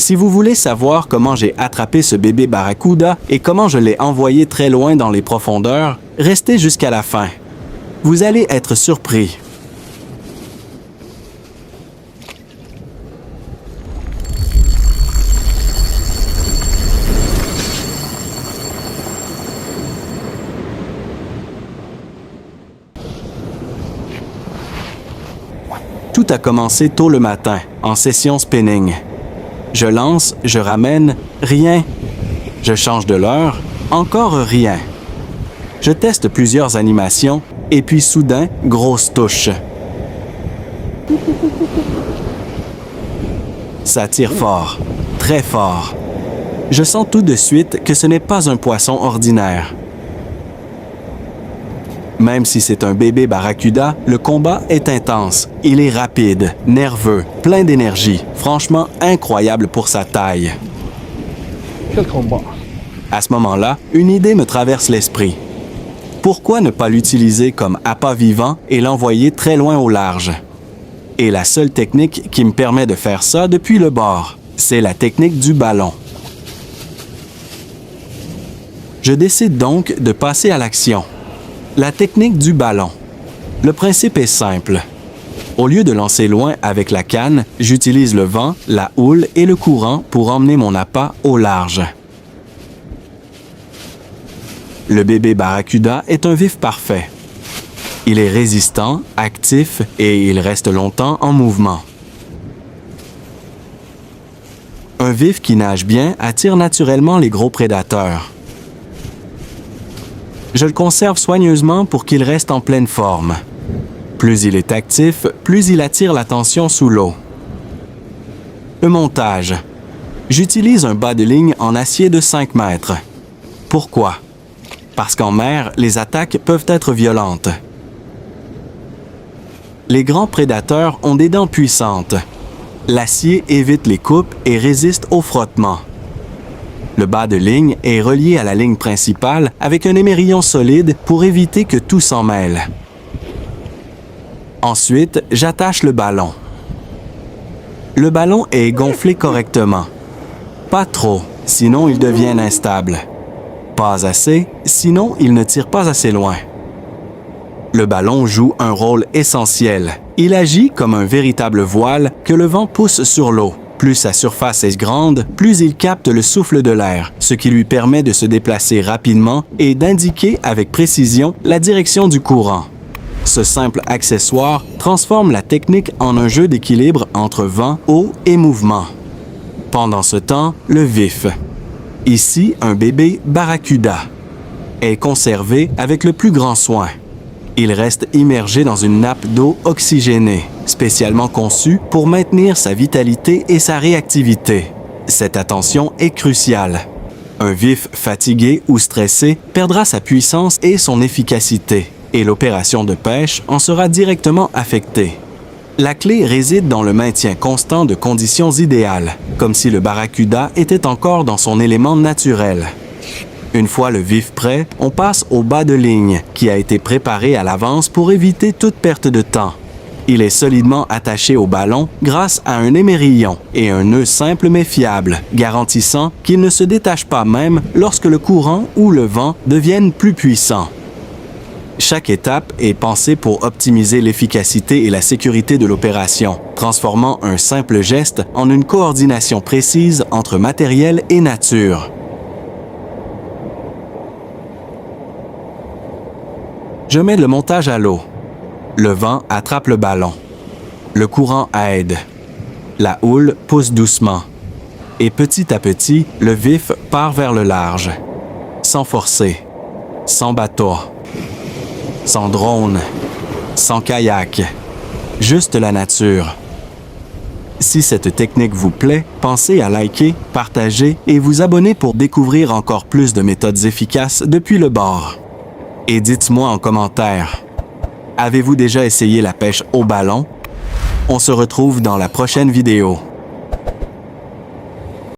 Si vous voulez savoir comment j'ai attrapé ce bébé barracuda et comment je l'ai envoyé très loin dans les profondeurs, restez jusqu'à la fin. Vous allez être surpris. Tout a commencé tôt le matin, en session spinning. Je lance, je ramène, rien. Je change de l'heure, encore rien. Je teste plusieurs animations, et puis soudain, grosse touche. Ça tire fort, très fort. Je sens tout de suite que ce n'est pas un poisson ordinaire. Même si c'est un bébé barracuda, le combat est intense. Il est rapide, nerveux, plein d'énergie. Franchement incroyable pour sa taille. Quel combat! À ce moment-là, une idée me traverse l'esprit. Pourquoi ne pas l'utiliser comme appât vivant et l'envoyer très loin au large? Et la seule technique qui me permet de faire ça depuis le bord, c'est la technique du ballon. Je décide donc de passer à l'action. La technique du ballon. Le principe est simple. Au lieu de lancer loin avec la canne, j'utilise le vent, la houle et le courant pour emmener mon appât au large. Le bébé barracuda est un vif parfait. Il est résistant, actif et il reste longtemps en mouvement. Un vif qui nage bien attire naturellement les gros prédateurs. Je le conserve soigneusement pour qu'il reste en pleine forme. Plus il est actif, plus il attire l'attention sous l'eau. Le montage. J'utilise un bas de ligne en acier de 5 mètres. Pourquoi? Parce qu'en mer, les attaques peuvent être violentes. Les grands prédateurs ont des dents puissantes. L'acier évite les coupes et résiste au frottement. Le bas de ligne est relié à la ligne principale avec un émerillon solide pour éviter que tout s'en mêle. Ensuite, j'attache le ballon. Le ballon est gonflé correctement. Pas trop, sinon il devient instable. Pas assez, sinon il ne tire pas assez loin. Le ballon joue un rôle essentiel. Il agit comme un véritable voile que le vent pousse sur l'eau. Plus sa surface est grande, plus il capte le souffle de l'air, ce qui lui permet de se déplacer rapidement et d'indiquer avec précision la direction du courant. Ce simple accessoire transforme la technique en un jeu d'équilibre entre vent, eau et mouvement. Pendant ce temps, le vif. Ici, un bébé barracuda est conservé avec le plus grand soin. Il reste immergé dans une nappe d'eau oxygénée, spécialement conçue pour maintenir sa vitalité et sa réactivité. Cette attention est cruciale. Un vif fatigué ou stressé perdra sa puissance et son efficacité, et l'opération de pêche en sera directement affectée. La clé réside dans le maintien constant de conditions idéales, comme si le barracuda était encore dans son élément naturel. Une fois le vif prêt, on passe au bas de ligne, qui a été préparé à l'avance pour éviter toute perte de temps. Il est solidement attaché au ballon grâce à un émerillon et un nœud simple mais fiable, garantissant qu'il ne se détache pas même lorsque le courant ou le vent deviennent plus puissants. Chaque étape est pensée pour optimiser l'efficacité et la sécurité de l'opération, transformant un simple geste en une coordination précise entre matériel et nature. Je mets le montage à l'eau. Le vent attrape le ballon. Le courant aide. La houle pousse doucement. Et petit à petit, le vif part vers le large. Sans forcer. Sans bateau. Sans drone. Sans kayak. Juste la nature. Si cette technique vous plaît, pensez à liker, partager et vous abonner pour découvrir encore plus de méthodes efficaces depuis le bord. Et dites-moi en commentaire, avez-vous déjà essayé la pêche au ballon? On se retrouve dans la prochaine vidéo.